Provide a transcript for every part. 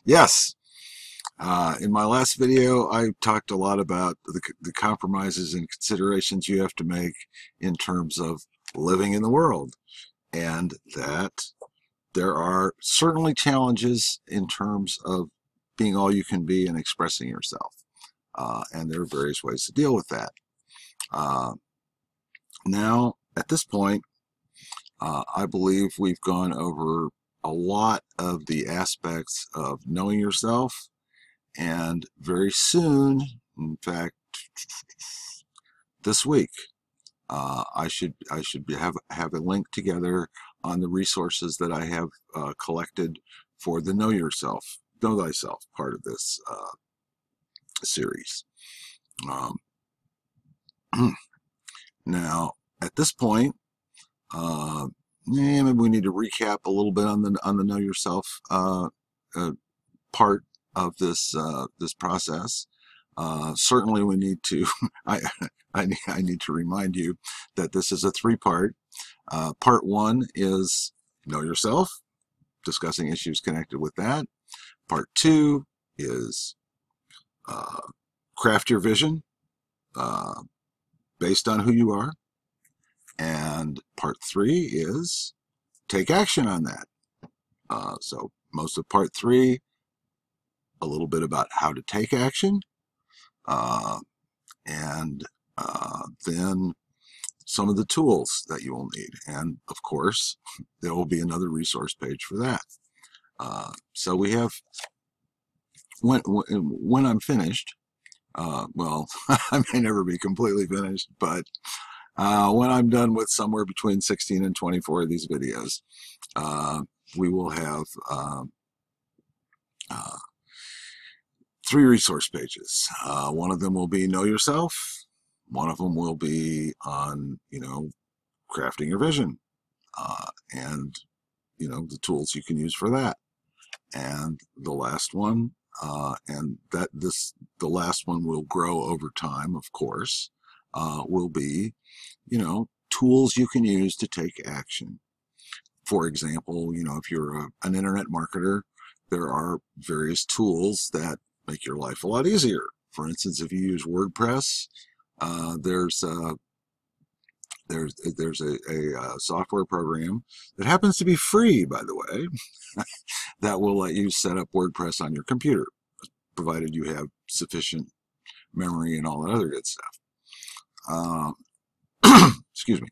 Yes. In my last video, I talked a lot about the compromises and considerations you have to make in terms of living in the world, and that there are certainly challenges in terms of being all you can be and expressing yourself. And there are various ways to deal with that. Uh, Now, at this point, I believe we've gone over a lot of the aspects of knowing yourself, and very soon, in fact, this week, I should have a link together on the resources that I have collected for the Know Thyself part of this series. Um, Now, at this point, maybe we need to recap a little bit on the Know Yourself part of this process. Certainly, we need to. I need to remind you that this is a three-part. Part one is Know Yourself, discussing issues connected with that. Part two is craft your vision based on who you are. And part three is take action on that. So most of part three, a little bit about how to take action, and then some of the tools that you will need. And of course, there will be another resource page for that. So we have, when I'm finished, well, I may never be completely finished, but when I'm done with somewhere between 16 and 24 of these videos, we will have three resource pages. One of them will be Know Yourself. One of them will be on, crafting your vision, and, the tools you can use for that. And the last one, the last one will grow over time, of course, will be, tools you can use to take action. For example, if you're an internet marketer, there are various tools that make your life a lot easier. For instance, if you use WordPress, there's a software program that happens to be free, by the way, that will let you set up WordPress on your computer, provided you have sufficient memory and all that other good stuff. Excuse me.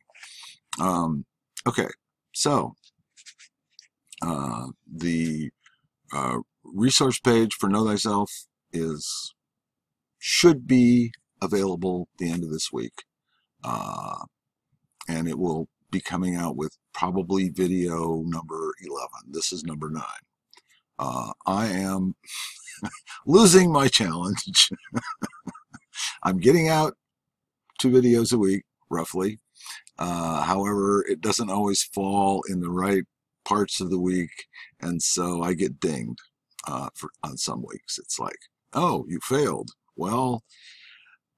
Okay, so the resource page for Know Thyself should be available at the end of this week, and it will be coming out with probably video number 11. This is number 9. I am losing my challenge. I'm getting out 2 videos a week, roughly. However, it doesn't always fall in the right parts of the week, and so I get dinged on some weeks. It's like, oh, you failed. Well,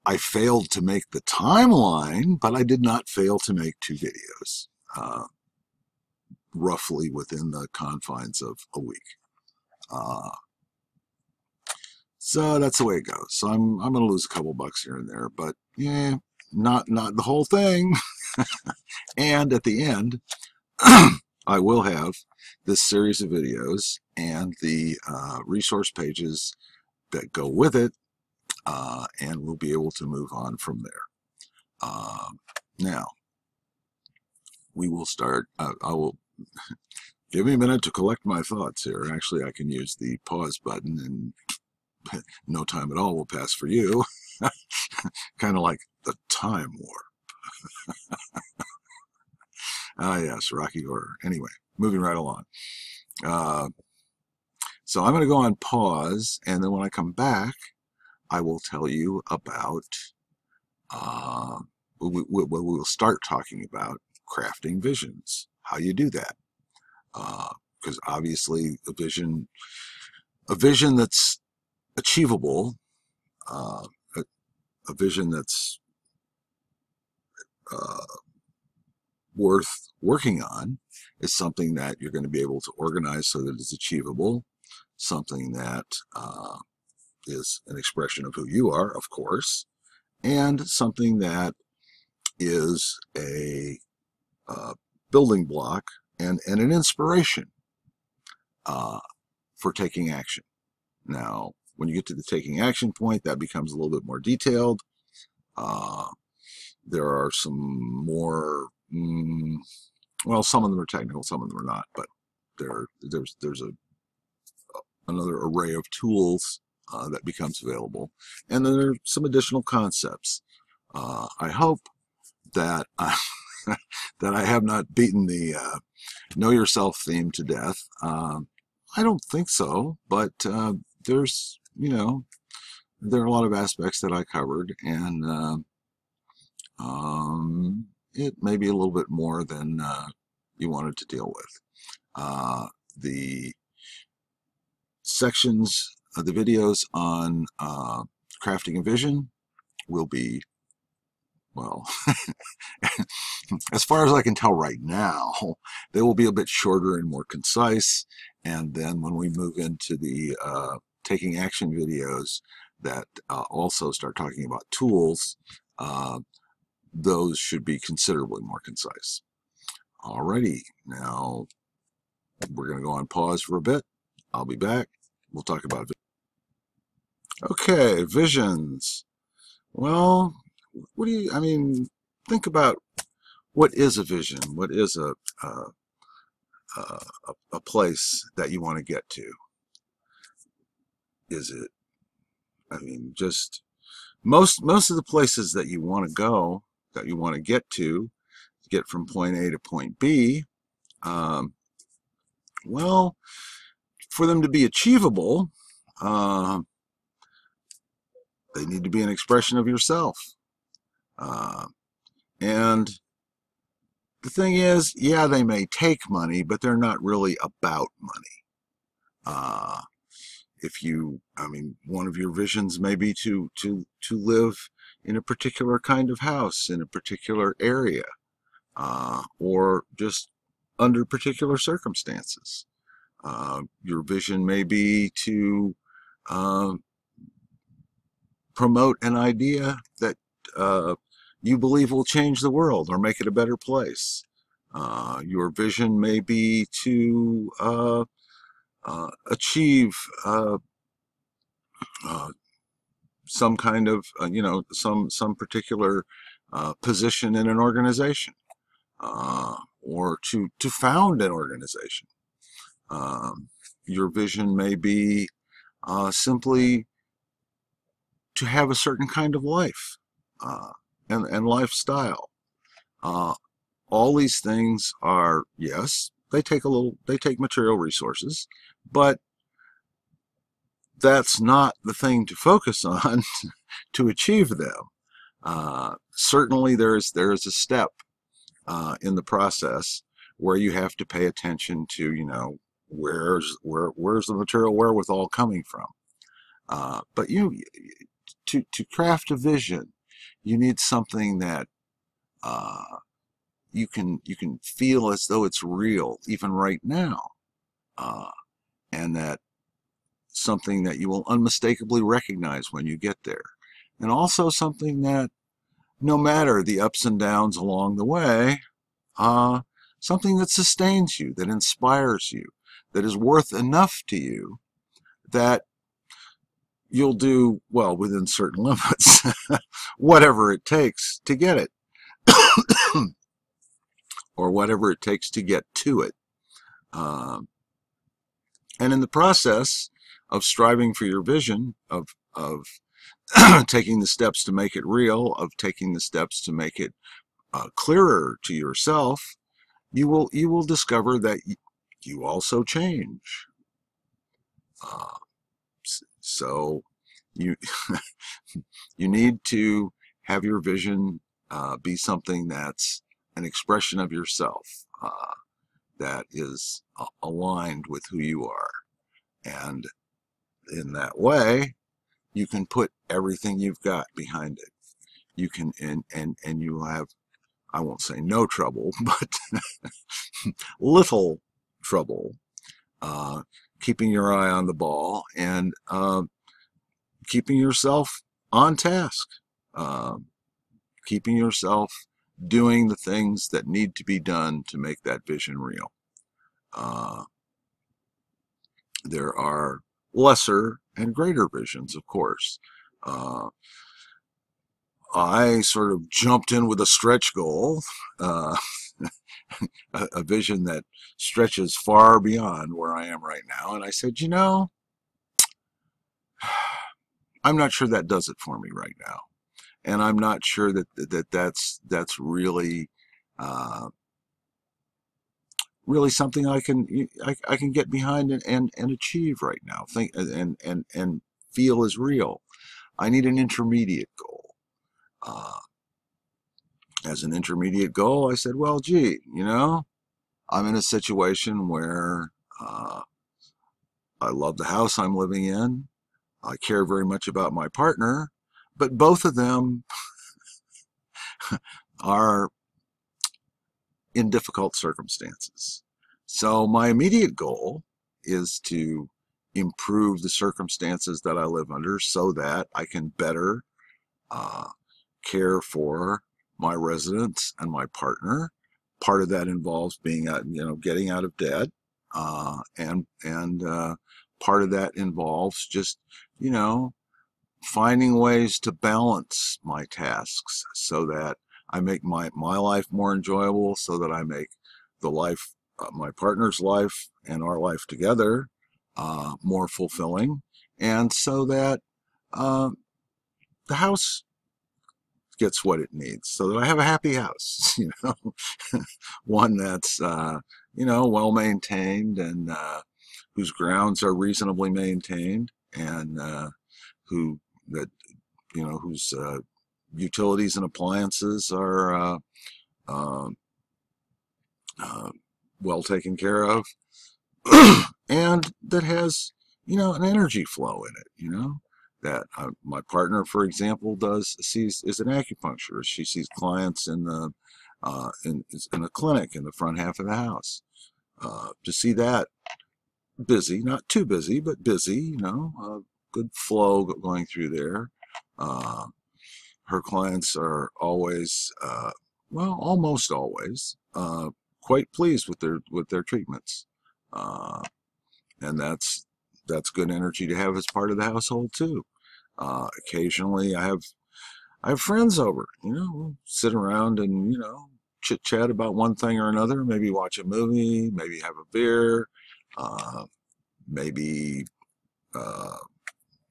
I failed to make the timeline, but I did not fail to make 2 videos, roughly within the confines of a week. So that's the way it goes. So I'm going to lose a couple bucks here and there, but yeah, not the whole thing. And at the end, I will have this series of videos and the resource pages that go with it, and we'll be able to move on from there. Now, we will start. I will give me a minute to collect my thoughts here. Actually, I can use the pause button, and no time at all will pass for you. Kind of like the time warp. Ah, yes, Rocky Horror. Anyway, moving right along. So I'm going to go on pause, and then when I come back, I will tell you about, we'll start talking about crafting visions, how you do that. Because obviously a vision that's achievable, a vision that's worth working on. It's something that you're going to be able to organize so that it's achievable, something that is an expression of who you are, of course, and something that is a building block and an inspiration for taking action. Now, when you get to the taking action point, that becomes a little bit more detailed. There are some more, well, some of them are technical, some of them are not, but there's another array of tools that becomes available. And then there are some additional concepts. I hope that that I have not beaten the know yourself theme to death. I don't think so, but there's, there are a lot of aspects that I covered, and it may be a little bit more than you wanted to deal with. The sections of the videos on crafting a vision will be, well, as far as I can tell right now, they will be a bit shorter and more concise. And then when we move into the taking action videos that also start talking about tools, those should be considerably more concise. Alrighty, now we're going to go on pause for a bit. I'll be back. We'll talk about it. Okay, visions. Well, what do you, I mean, think about what is a vision? What is a place that you want to get to? Is it, I mean, just most of the places that you want to go, that you want to get from point A to point B, well, for them to be achievable, they need to be an expression of yourself. And the thing is, yeah, they may take money, but they're not really about money. If you, I mean, one of your visions may be to live in a particular kind of house in a particular area, or just under particular circumstances. Your vision may be to promote an idea that you believe will change the world or make it a better place. Your vision may be to achieve some kind of, some particular position in an organization, or to found an organization. Your vision may be simply to have a certain kind of life and lifestyle. All these things are, yes, they take material resources, but that's not the thing to focus on to achieve them. Certainly there is a step in the process where you have to pay attention to, where's the material wherewithal coming from. But to craft a vision, you need something that you can feel as though it's real, even right now, and that something that you will unmistakably recognize when you get there, and also something that, no matter the ups and downs along the way, something that sustains you, that inspires you, that is worth enough to you that you'll do, well, within certain limits, whatever it takes to get it, or whatever it takes to get to it. And in the process of striving for your vision, of taking the steps to make it real, of taking the steps to make it clearer to yourself, you will discover that you also change. So you you need to have your vision be something that's an expression of yourself, that is aligned with who you are. And in that way, you can put everything you've got behind it. You can, and you have I won't say no trouble, but little trouble keeping your eye on the ball and keeping yourself on task, uh, keeping yourself doing the things that need to be done to make that vision real. There are lesser and greater visions, of course. I sort of jumped in with a stretch goal, uh, a vision that stretches far beyond where I am right now. And I said, I'm not sure that does it for me right now. And I'm not sure that's really really something I can get behind and achieve right now. Think and feel is real. I need an intermediate goal. As an intermediate goal, I said, well, gee, I'm in a situation where I love the house I'm living in. I care very much about my partner, but both of them are in difficult circumstances. So my immediate goal is to improve the circumstances that I live under so that I can better care for my residents and my partner. Part of that involves being getting out of debt, and part of that involves just finding ways to balance my tasks so that I make my life more enjoyable, so that I make the life, my partner's life and our life together more fulfilling, and so that the house gets what it needs, so that I have a happy house, one that's, well maintained and whose grounds are reasonably maintained, and who that whose utilities and appliances are well taken care of, and that has an energy flow in it. That my partner, for example, is an acupuncturist. She sees clients in a clinic in the front half of the house. To see that busy, not too busy, but busy, good flow going through there. Her clients are always, almost always, quite pleased with their treatments, and that's good energy to have as part of the household too. Occasionally, I have friends over. We'll sit around and chit chat about one thing or another. Maybe watch a movie. Maybe have a beer. Maybe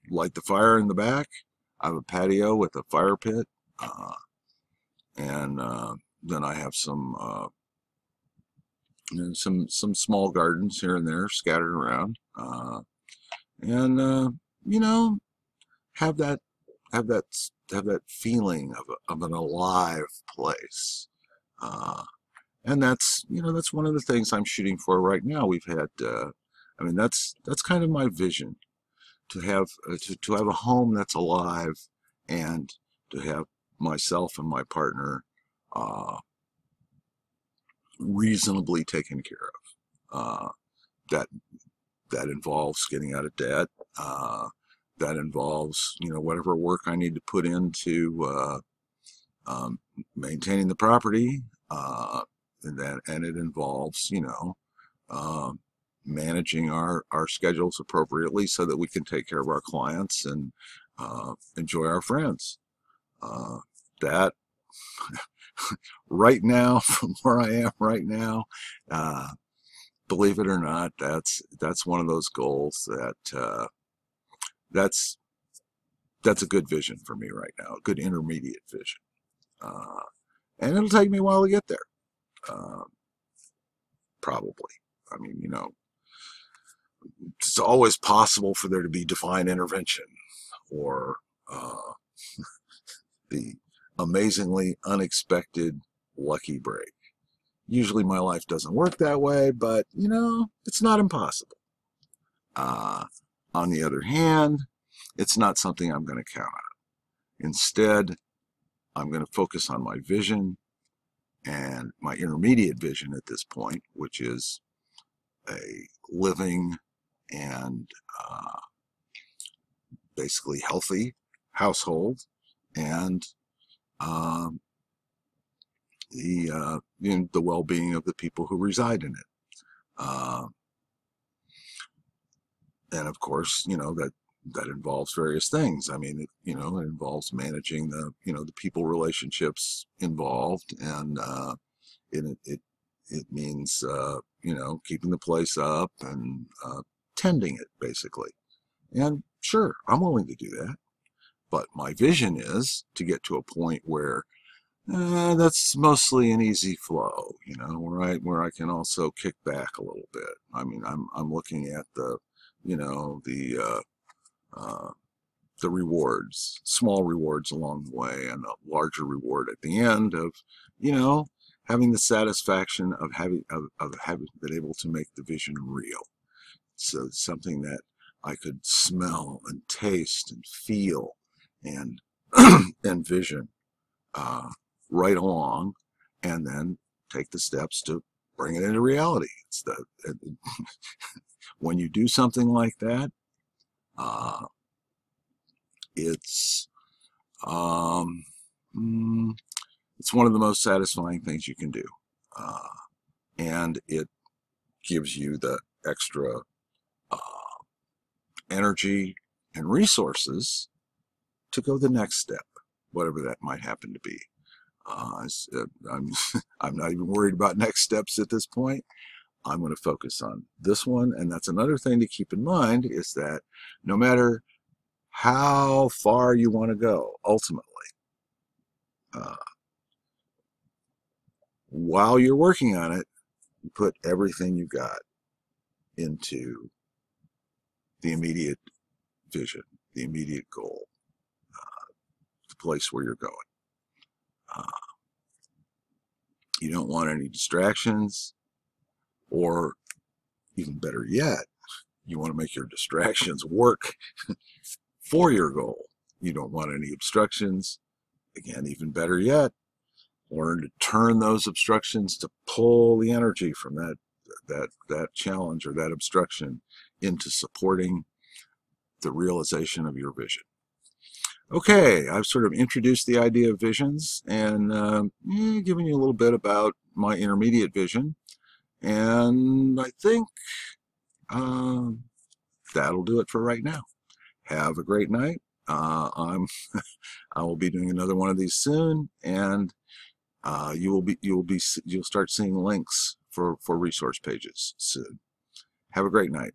light the fire in the back. I have a patio with a fire pit, and then I have some small gardens here and there scattered around, and have that feeling of an alive place, and that's one of the things I'm shooting for right now. We've had, that's kind of my vision, to have to have a home that's alive, and to have myself and my partner reasonably taken care of. That involves getting out of debt. That involves whatever work I need to put into maintaining the property, and it involves managing our schedules appropriately so that we can take care of our clients and enjoy our friends. That right now, from where I am right now, believe it or not, that's one of those goals that's a good vision for me right now, a good intermediate vision, and it'll take me a while to get there, probably. It's always possible for there to be divine intervention, or the amazingly unexpected lucky break. Usually my life doesn't work that way, but it's not impossible. On the other hand, it's not something I'm going to count on. Instead, I'm going to focus on my vision and my intermediate vision at this point, which is a living and basically healthy household, and um, the well-being of the people who reside in it. Uh, and of course, that involves various things. I mean, it involves managing the people relationships involved, and it means keeping the place up and tending it basically. And sure, I'm willing to do that, but my vision is to get to a point where that's mostly an easy flow, where I can also kick back a little bit. I mean, I'm looking at you know, uh, the rewards, small rewards along the way, and a larger reward at the end of, having the satisfaction of having been able to make the vision real. So it's something that I could smell and taste and feel and envision right along, and then take the steps to bring it into reality. When you do something like that, uh, it's um, mm, it's one of the most satisfying things you can do, uh, and it gives you the extra uh, energy and resources to go the next step, whatever that might happen to be. I'm I'm not even worried about next steps at this point. I'm going to focus on this one, and that's another thing to keep in mind, is that no matter how far you want to go, ultimately, uh, while you're working on it, you put everything you got into the immediate vision, the immediate goal, the place where you're going. Uh, you don't want any distractions, or even better yet, you want to make your distractions work for your goal. You don't want any obstructions. Again, even better yet, learn to turn those obstructions to pull the energy from that challenge or that obstruction into supporting the realization of your vision. Okay, I've sort of introduced the idea of visions and given you a little bit about my intermediate vision, and I think that'll do it for right now. Have a great night. I will be doing another one of these soon, and you'll start seeing links for resource pages soon. Have a great night.